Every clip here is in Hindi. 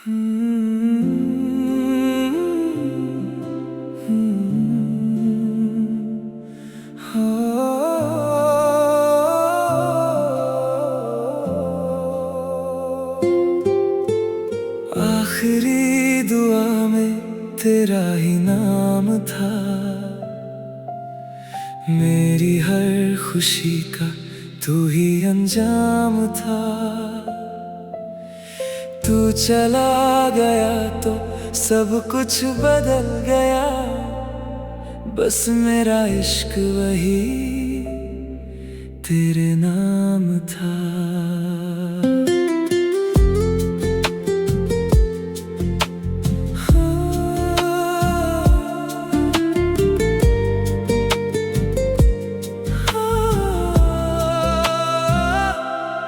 आखिरी दुआ में तेरा ही नाम था, मेरी हर खुशी का तू ही अंजाम था। तू चला गया तो सब कुछ बदल गया, बस मेरा इश्क वही तेरे नाम था।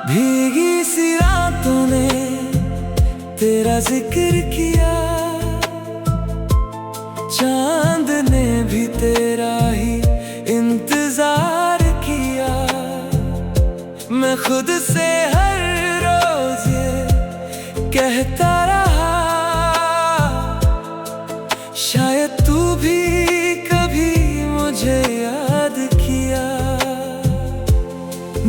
भीगी सी रातों ने तेरा जिक्र किया, चांद ने भी तेरा ही इंतजार किया। मैं खुद से हर रोज ये कहता रहा, शायद तू भी कभी मुझे याद किया।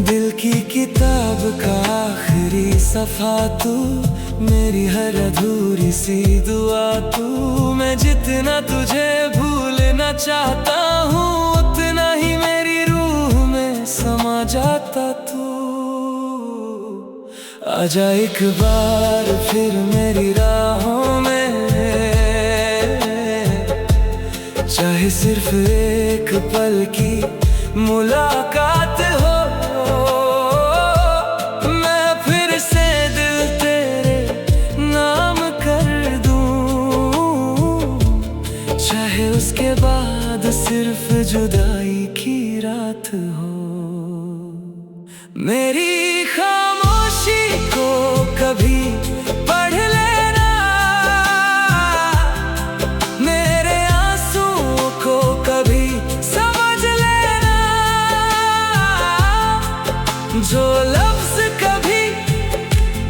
दिल की किताब का आखिरी सफा तू, मेरी हर अधूरी सी दुआ तू। मैं जितना तुझे भूलना चाहता हूँ, उतना ही मेरी रूह में समा जाता तू। आजा एक बार फिर मेरी राहों में, चाहे सिर्फ एक पल की मुलाकात हो। उसके बाद सिर्फ जुदाई की रात हो। मेरी खामोशी को कभी पढ़ लेना, मेरे आंसुओं को कभी समझ लेना। जो लफ्ज कभी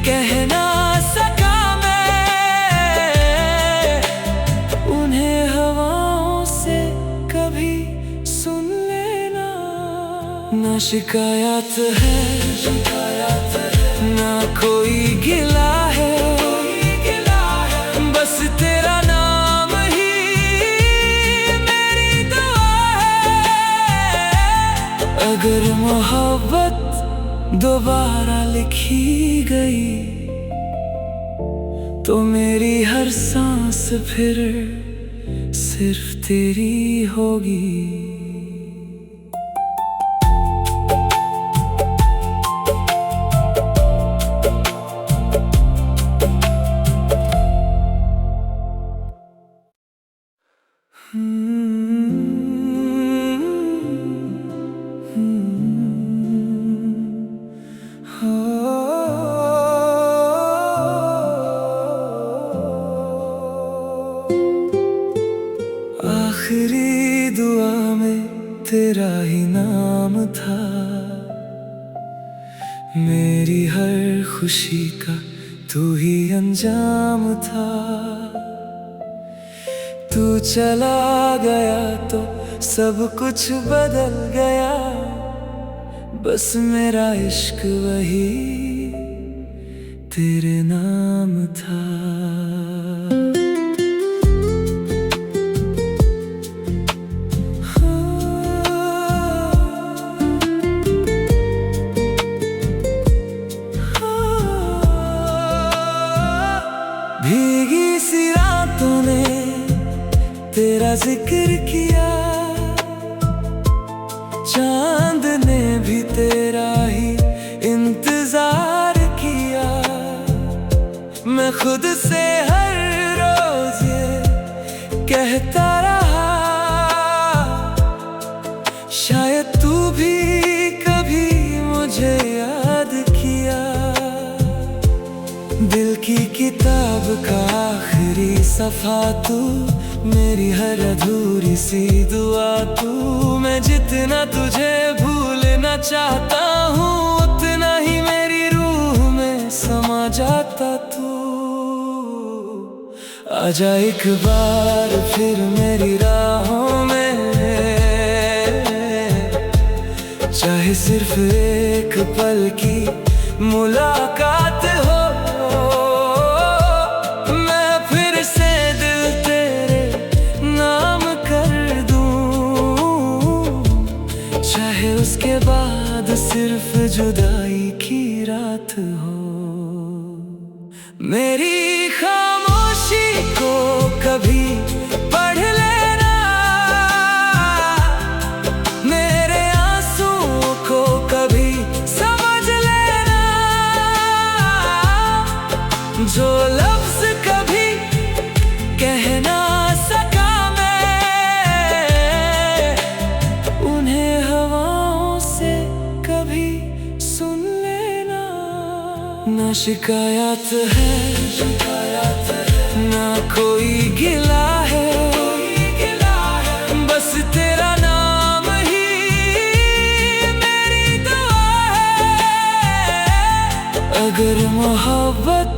कहना सका मैं, उन्हें हवाओं से कभी सुन लेना। ना शिकायत है ना कोई गिला है, बस तेरा नाम ही मेरी दुआ है। अगर मोहब्बत दोबारा लिखी गई, तो मेरी हर सांस फिर सिर्फ तेरी होगी। आखिरी दुआ में तेरा ही नाम था, मेरी हर खुशी का तू ही अंजाम था। तू चला गया तो सब कुछ बदल गया, बस मेरा इश्क वही तेरे नाम था। भीगी सी रातों ने तेरा जिक्र किया, चांद ने भी तेरा ही इंतजार किया। मैं खुद से हर रोज ये कहता रहा, शायद तू भी कभी मुझे याद किया। दिल की किताब का आखिरी सफा तू, मेरी हर अधूरी सी दुआ तू। मैं जितना तुझे भूलना चाहता हूँ, उतना ही मेरी रूह में समा जाता तू। आजा एक बार फिर मेरी राहों में, चाहे सिर्फ एक पल की मुलाकात हो। मैं फिर से दिल तेरे नाम कर दूं, चाहे उसके बाद सिर्फ जुदाई की रात हो। मेरी खामोशी को कभी पढ़ लेना, मेरे आंसुओं को कभी समझ लेना। जो लफ्ज कभी कह ना सका मैं, उन्हें हवाओं से कभी सुन लेना। ना शिकायत है ना कोई गिला है, बस तेरा नाम ही मेरी दुआ है। अगर मोहब्बत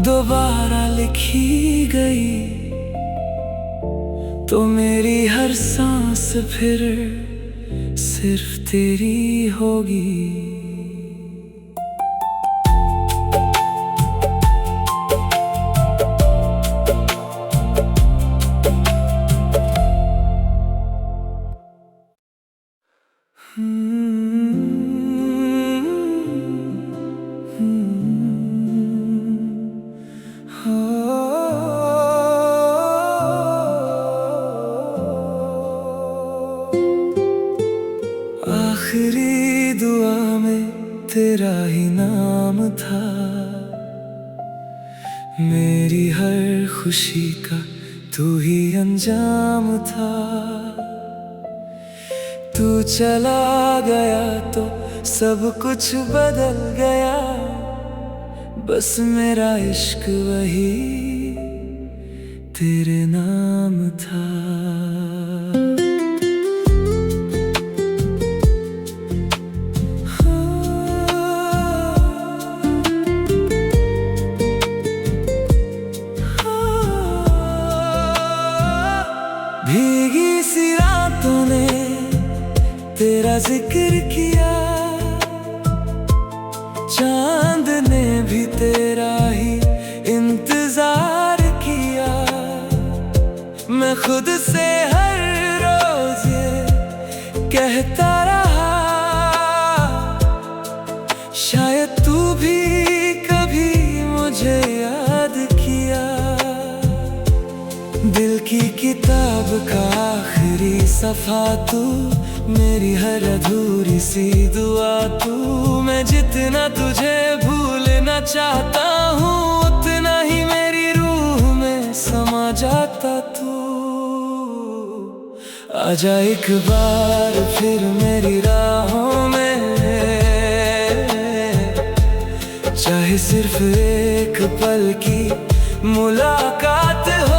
दोबारा लिखी गई, तो मेरी हर सांस फिर सिर्फ तेरी होगी। आखिरी दुआ में तेरा ही नाम था, मेरी हर खुशी का तू ही अंजाम था। तू चला गया तो सब कुछ बदल गया, बस मेरा इश्क वही तेरे नाम था। भीगी सी रातों ने तेरा जिक्र किया, चांद ने भी तेरा ही इंतजार किया। मैं खुद से हर रोज ये कहता रहा, शायद तू भी कभी मुझे याद किया। दिल की किताब का आखिरी सफा तू, मेरी हर अधूरी सी दुआ तू। मैं जितना तुझे भूलना चाहता हूँ, उतना ही मेरी रूह में समा जाता तू। आजा एक बार फिर मेरी राहों में, चाहे सिर्फ एक पल की मुलाकात हो।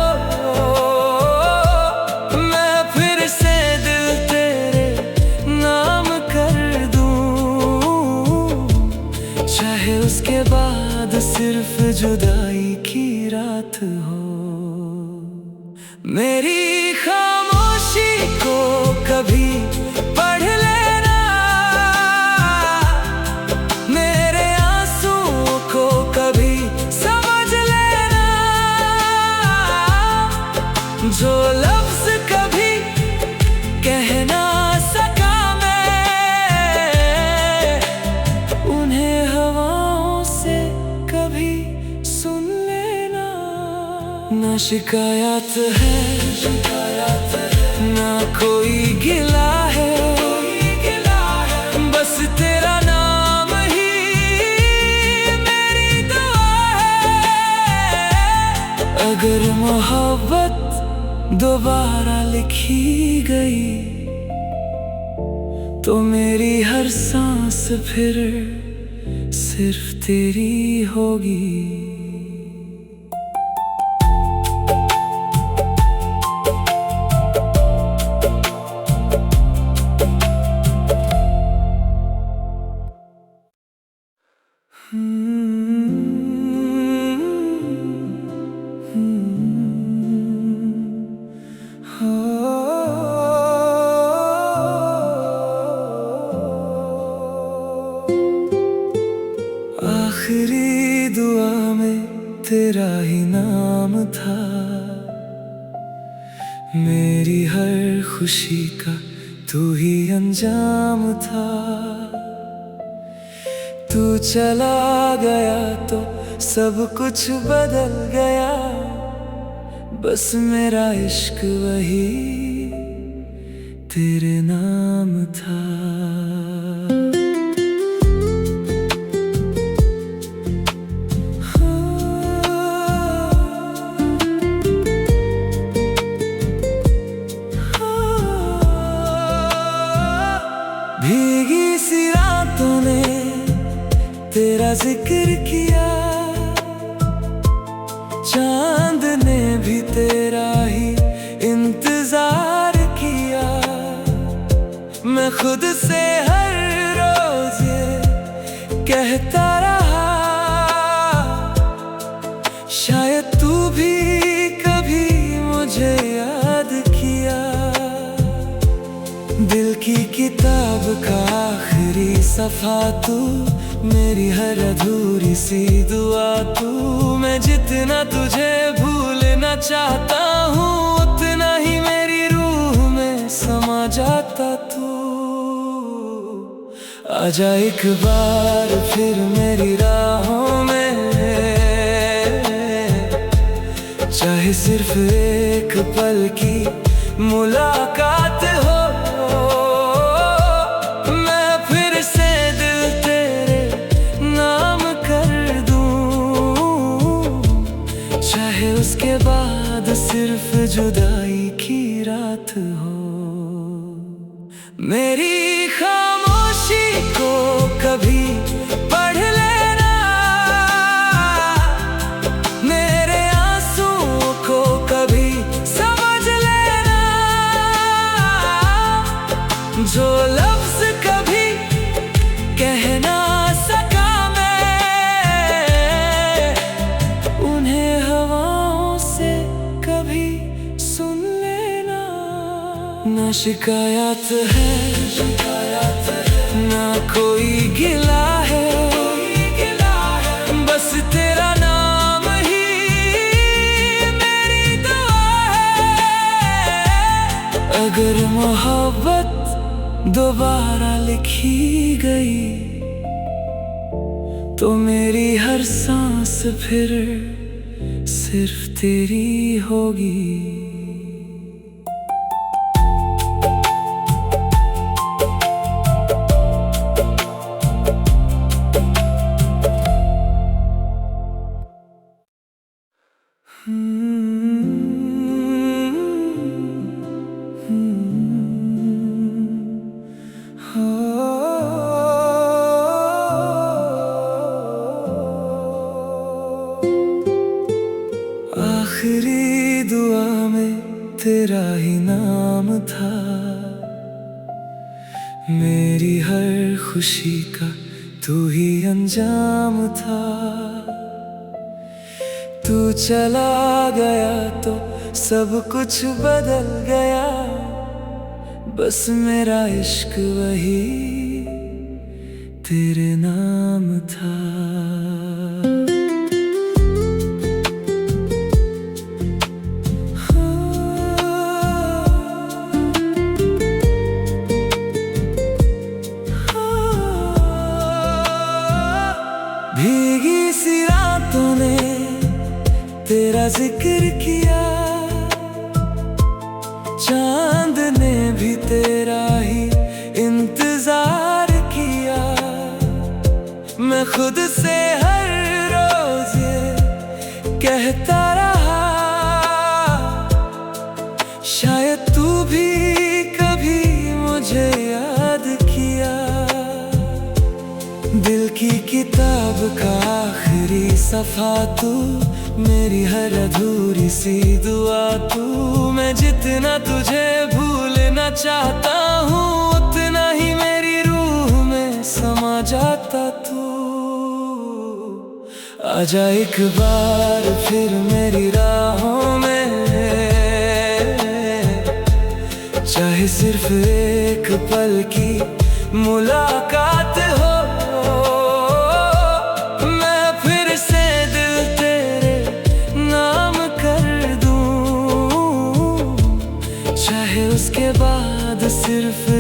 उसके बाद सिर्फ जुदाई की रात हो। मेरी खामोशी को कभी पढ़ लेना, मेरे आंसुओं को कभी समझ लेना। जो लफ्ज कभी कह ना सका मैं, उन्हें हवाओं से कभी सुन लेना। ना शिकायत है ना कोई गिला है, बस तेरा नाम ही मेरी दुआ है। अगर मोहब्बत दोबारा लिखी गई, तो मेरी हर सांस फिर सिर्फ तेरी होगी। Hmm. तेरा ही नाम था। मेरी हर खुशी का तू ही अंजाम था। तू चला गया तो सब कुछ बदल गया, बस मेरा इश्क वही तेरे नाम था। भीगी सी रातों ने तेरा जिक्र किया, चांद ने भी तेरा ही इंतजार किया। मैं खुद से हर रोज ये कहता रहा, शायद तू भी कभी मुझे याद किया। दिल की किताब का आखिरी सफा तू, मेरी हर अधूरी सी दुआ तू। मैं जितना तुझे भूलना चाहता हूँ, उतना ही मेरी रूह में समा जाता तू। आजा एक बार फिर मेरी राहों में, चाहे सिर्फ एक पल की मुलाकात हो। मैं फिर से दिल तेरे नाम कर दूं, चाहे उसके बाद सिर्फ जुदाई की रात हो। मेरी खामोशी को कभी पढ़ लेना, मेरे आंसुओं को कभी समझ लेना। जो लफ्ज कभी कह ना सका मैं, उन्हें हवाओं से कभी सुन लेना। ना शिकायत है ना कोई गिला है, बस तेरा नाम ही मेरी दुआ है। अगर मोहब्बत दोबारा लिखी गई, तो मेरी हर सांस फिर सिर्फ तेरी होगी। आखिरी दुआ में तेरा ही नाम था। मेरी हर खुशी का तू ही अंजाम था। तू चला गया तो सब कुछ बदल गया, बस मेरा इश्क वही तेरे नाम था। भीगी सी रातों ने तेरा जिक्र किया, चांद ने भी तेरा ही इंतजार किया। मैं खुद से हर रोज ये कहता रहा, शायद तू भी कभी मुझे याद किया। दिल की किताब का आखिरी सफा तू, मेरी हर अधूरी सी दुआ तू। मैं जितना तुझे भूलना चाहता हूँ, उतना ही मेरी रूह में समा जाता तू। आजा एक बार फिर मेरी राहों में, चाहे सिर्फ एक पल की मुलाकात हो। मैं फिर से दिल तेरे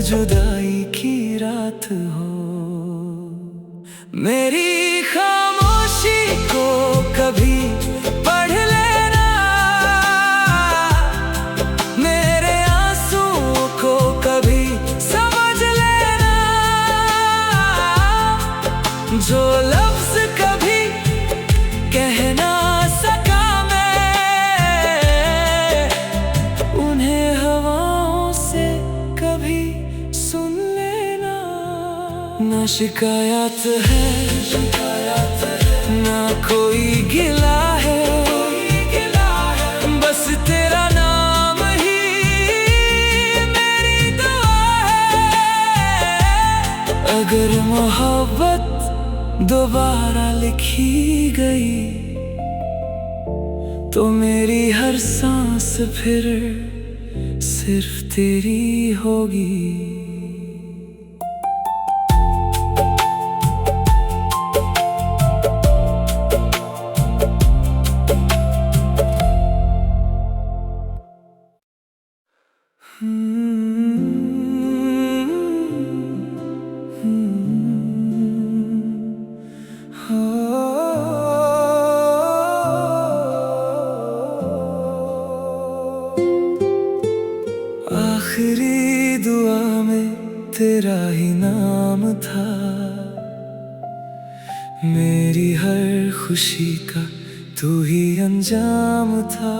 जुदाई की रात हो। मेरी खामोशी को कभी पढ़ लेना, मेरे आंसुओं को कभी समझ लेना। जो लफ्ज कभी कह ना सका मैं, उन्हें हवाओं से कभी सुन लेना। ना शिकायत है ना कोई गिला है, बस तेरा नाम ही मेरी दुआ है। अगर मोहब्बत दोबारा लिखी गई तो मेरी हर सांस फिर सिर्फ तेरी होगी। आखिरी दुआ में तेरा ही नाम था, मेरी हर खुशी का तू ही अंजाम था।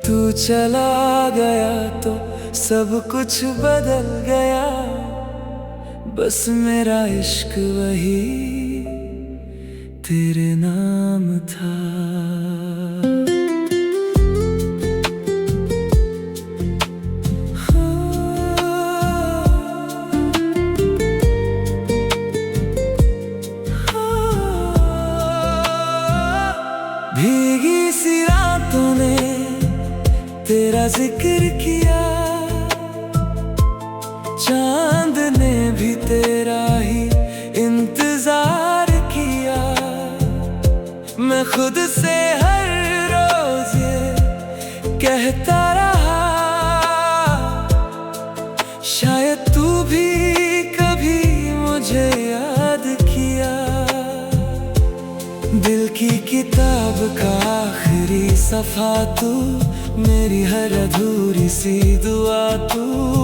तू चला गया तो सब कुछ बदल गया, बस मेरा इश्क वही तेरे नाम था। भीगी सी रातों ने तेरा जिक्र किया, चांद ने भी तेरा ही इंतजार किया। मैं खुद से हर रोज ये कहता रहा, शायद तू भी कभी मुझे याद किया। दिल की किताब का आखिरी सफा तू, मेरी हर अधूरी सी दुआ तू।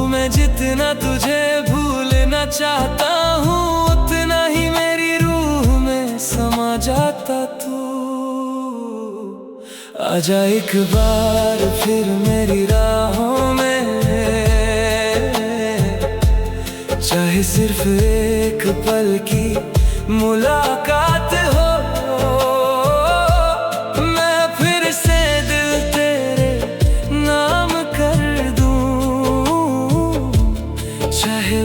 मैं जितना तुझे भूलना चाहता हूँ, उतना ही मेरी रूह में समा जाता तू। आजा एक बार फिर मेरी राहों में, चाहे सिर्फ एक पल की मुलाकात हो।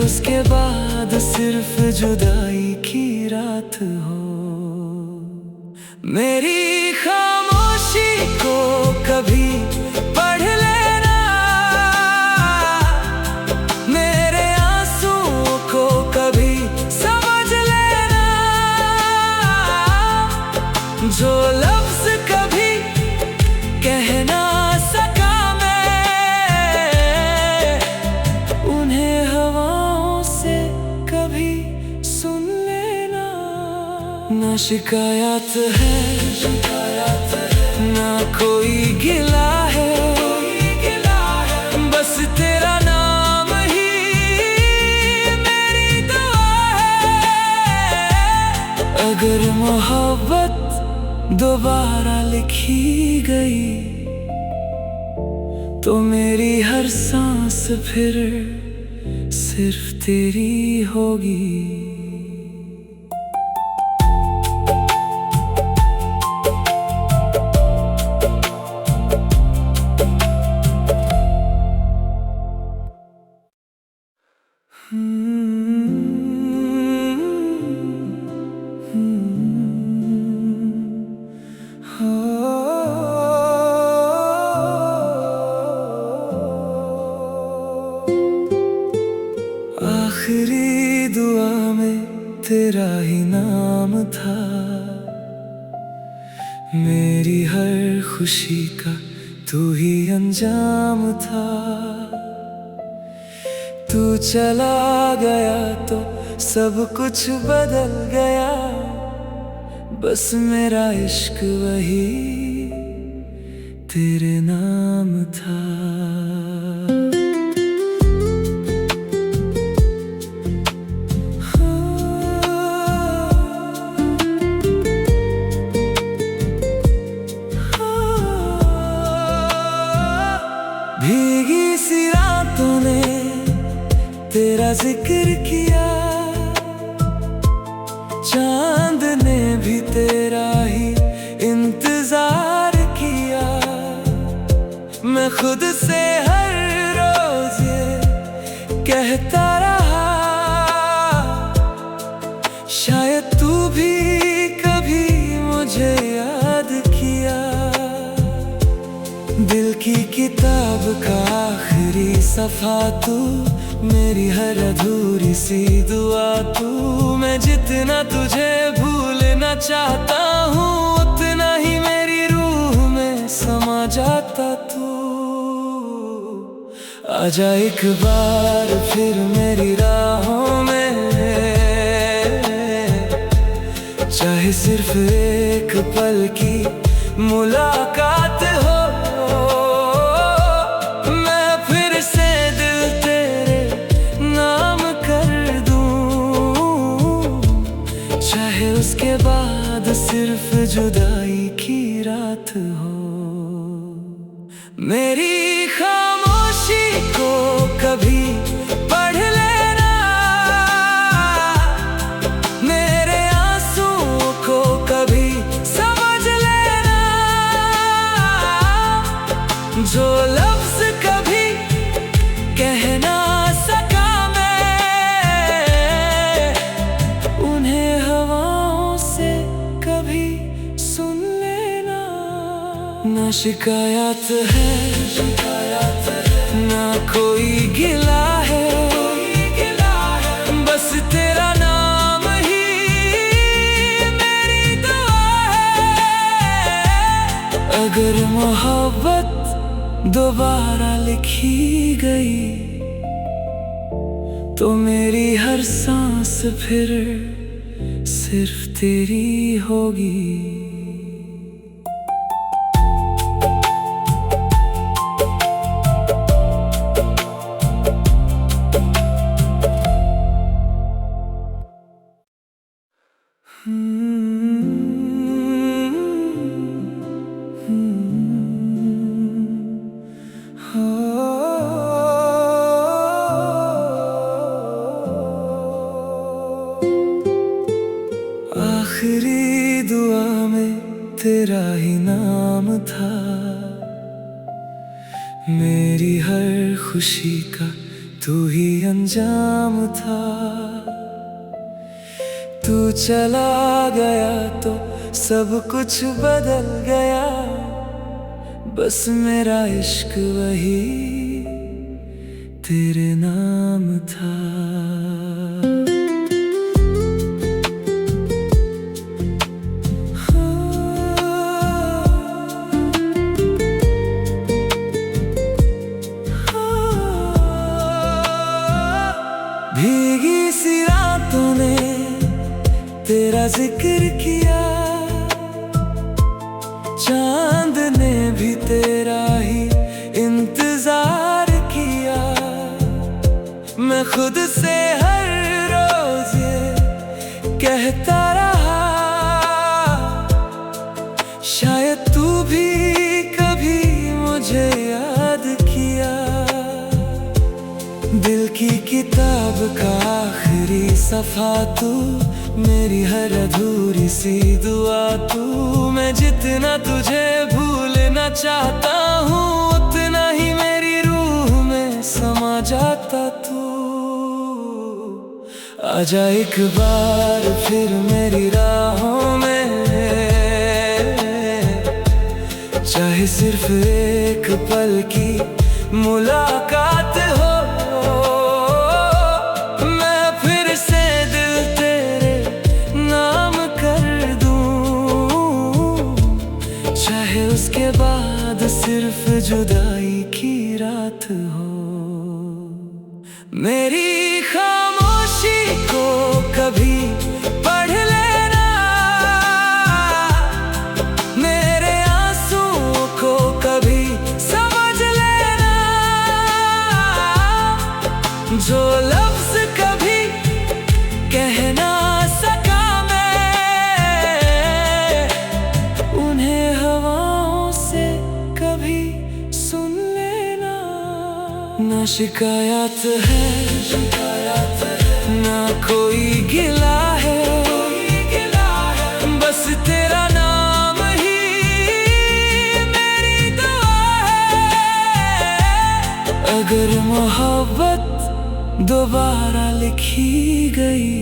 उसके बाद सिर्फ जुदाई की रात हो। मेरी खामोशी को कभी पढ़ लेना, मेरे आंसुओं को कभी समझ लेना। जो लफ्ज कभी कह ना सका मैं, उन्हें हवाओं से कभी सुन लेना। ना शिकायत है ना कोई गिला है, बस तेरा नाम ही मेरी दुआ है। अगर मोहब्बत दोबारा लिखी गई तो मेरी हर सांस फिर सिर्फ तेरी होगी। आखिरी दुआ में तेरा ही नाम था, मेरी हर खुशी का तू ही अंजाम था। तू चला गया तो सब कुछ बदल गया, बस मेरा इश्क वही तेरे नाम था। भीगी सी रातों ने तेरा जिक्र किया, चांद ने भी तेरा ही इंतजार किया। मैं खुद से हर रोज ये कहता रहा, शायद तू भी कभी मुझे याद किया। दिल की किताब का आखिरी सफा तू, मेरी हर अधूरी सी दुआ तू। मैं जितना तुझे भूलना चाहता हूँ, उतना ही मेरी रूह में समा जाता तू। आजा एक बार फिर मेरी राहों में, चाहे सिर्फ एक पल की मुलाकात हो। उसके बाद सिर्फ जुदाई की रात हो। मेरी खामोशी को कभी पढ़ लेना, मेरे आंसुओं को कभी समझ लेना। जो लफ्ज कभी कहना सका मैं, उन्हें हवाओं से कभी सुन लेना। ना शिकायत है ना कोई गिला है, बस तेरा नाम ही मेरी दुआ है। अगर मोहब्बत दोबारा लिखी गई, तो मेरी हर सांस फिर सिर्फ तेरी होगी। आखिरी दुआ में तेरा ही नाम था, मेरी हर खुशी का तू ही अंजाम था। तू चला गया तो सब कुछ बदल गया, बस मेरा इश्क वही तेरे नाम था। भीगी सी रातों ने तेरा जिक्र किया, चांद ने भी तेरा ही इंतजार किया। मैं खुद से हर रोज ये कहता रहा, शायद तू भी कभी मुझे याद किया। दिल की किताब का आखिरी सफा तू, मेरी हर अधूरी सी दुआ तू। मैं जितना तुझे भूलना चाहता हूँ, उतना ही मेरी रूह में समा जाता तू। आजा एक बार फिर मेरी राहों में, चाहे सिर्फ एक पल की मुलाकात हो। उसके बाद सिर्फ जुदाई की रात हो। मेरी खामोशी को कभी पढ़ लेना, मेरे आंसुओं को कभी समझ लेना। जो लफ्ज कभी कह ना सका मैं, उन्हें हवाओं से कभी सुन लेना। ना शिकायत है ना कोई गिला है, बस तेरा नाम ही मेरी दुआ है। अगर मोहब्बत दोबारा लिखी गई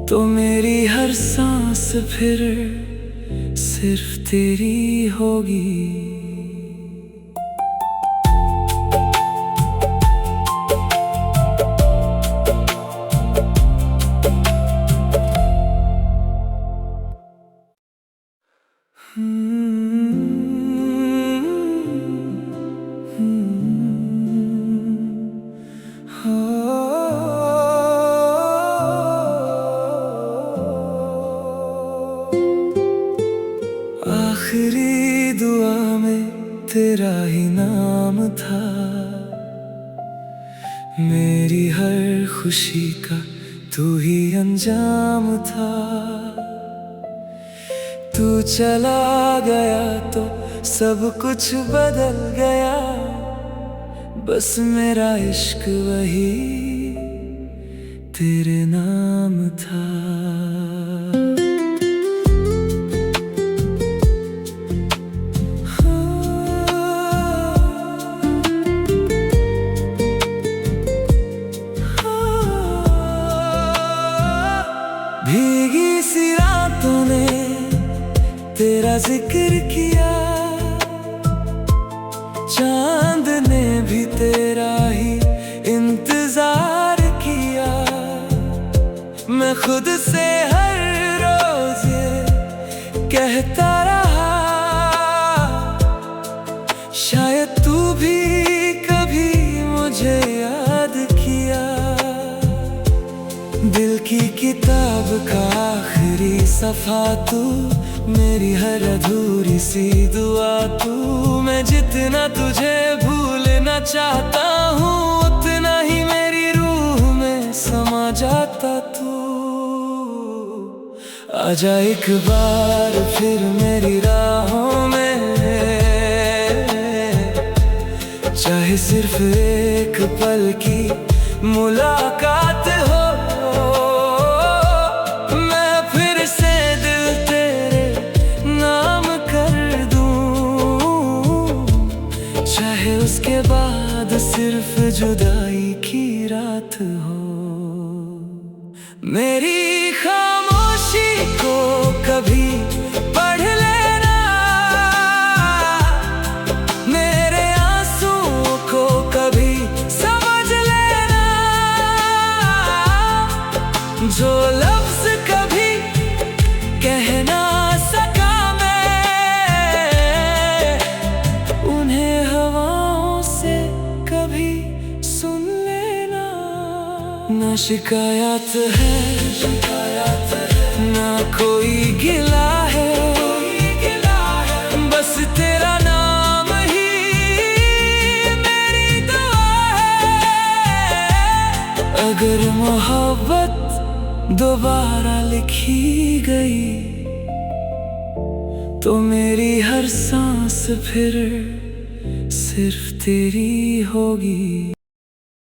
तो मेरी हर सांस फिर सिर्फ तेरी होगी। आखिरी दुआ में तेरा ही नाम था, मेरी हर खुशी का तू ही अंजाम था। तू चला गया तो सब कुछ बदल गया, बस मेरा इश्क वही तेरे नाम था। भीगी सी रातों ने तेरा जिक्र किया, चांद ने भी तेरा ही इंतजार किया। मैं खुद से हर रोज ये कहता रहा, शायद तू भी कभी मुझे याद किया। दिल की किताब का आखिरी सफा तू, मेरी हर अधूरी सी दुआ तू। मैं जितना तुझे भूलना चाहता हूँ, उतना ही मेरी रूह में समा जाता तू। आजा एक बार फिर मेरी राहों में, चाहे सिर्फ एक पल की मुलाकात हो। उसके बाद सिर्फ जुदाई की रात हो। मेरी खामोशी को कभी पढ़ लेना, मेरे आंसुओं को कभी समझ लेना। जो लफ्ज कभी कह ना सका मैं, उन्हें ना शिकायत है ना कोई गिला है, बस तेरा नाम ही मेरी दुआ है। अगर मोहब्बत दोबारा लिखी गई तो मेरी हर सांस फिर सिर्फ तेरी होगी।